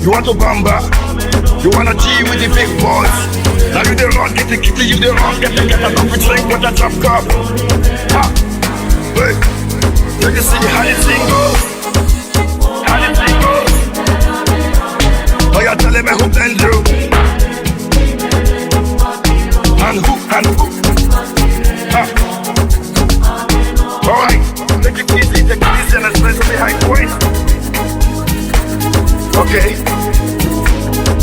You want to bamba? You wanna G with the big boys? Now you the wrong, get the kitty, you the wrong, get a coffee drink with a drop cup. Ha! Wait, let me see how the thing goes. How the thing goes. Oh, you're telling me who bend you? And who? Ha! Alright, take it easy and let's play some behind point. Okay.